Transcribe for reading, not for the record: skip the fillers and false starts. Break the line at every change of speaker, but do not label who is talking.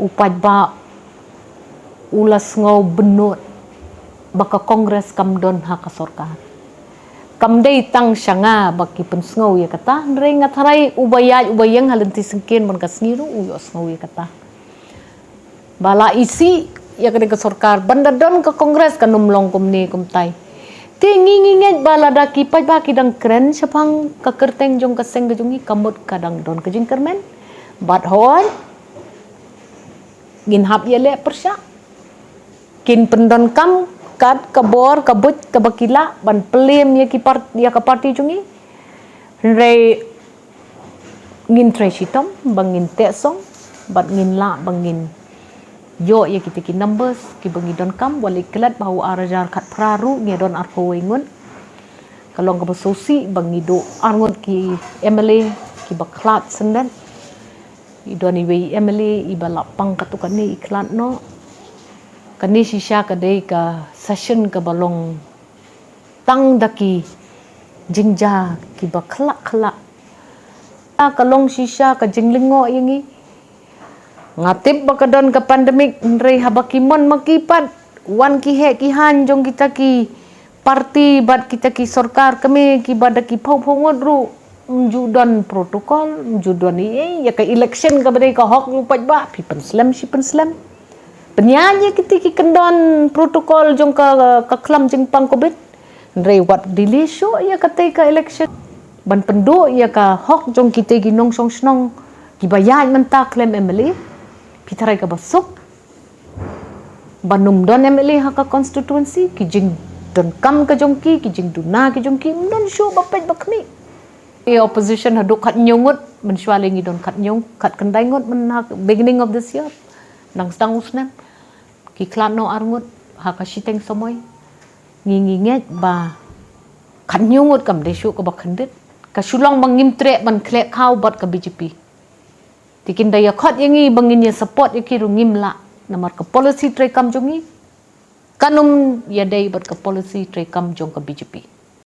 PAIDBAH ulas ngau benut baka kongres kamdon haka SORKAR. Kamdei tang syanga baki pensngau ya kata nrengat harai ubayang halanti sengkin mon kasngiru uyos ngau ya kata. Bala isi ya kene ke SORKAR bandadon ke kongres kanumlong kumni kumtai. Tinginginget bala daki PAIDBAH kidang keren sepang kakerteng jong kaseng kejungi kamut kadang don kejing kermen bat hon gin hap yele persyak kin pendon kam kat kabor kabut kabakila ban pelem ya ka parti jungi re ngin treshitom bangin tesong bat ngin la bangin yo ya kita ki numbers ki bangi don kam wali kelat bahu arajar kat praru nge don arko wengun kalong ka sosi bangi do arngon ki MLA ki baklat sendan idoni wei MLA ibala pang katukan ni iklan no kani sisha kadai ka session ka balong tang daki jingja ki bakhlak khlak kalong sisha ka jinglingo yangi ngatip bakadon ka pandemik nrei habakimon makipat wan ki he ki han jong kita ki parti bat kita ki SORKAR kami ki badaki phau-phau ru judon protokol judon ni ya ka election ka badai ka hok lu PAIDBAH pi PYNSLEM penyanyi kita ki kendon protokol jong ka klam jingpang covid nrei wat delay show ya katai ka election ban pendu ya ka hok jong kita ki nong song snong ki bayaj menta claim MLA pitarai ka basuk banum don MLA ha ka constituency ki jing don kam ka jong ki jing duna ki jong ki don show bapet bakmi opposition haduk kat nyungut mensywalingi don kat nyung kat kendai ngut men beginning of this year nang stang usnem ki klan no arngut ha ka shiteng somoy nginginget ba kat nyungut kam desu ka bakhandit ka sulong bangim tre ban klek kau bat ka BJP tikin daya khot yangi bangin ya support yaki rungim la namar ka policy tre kam jongi kanum ya dai bat ka policy tre kam jong ka BJP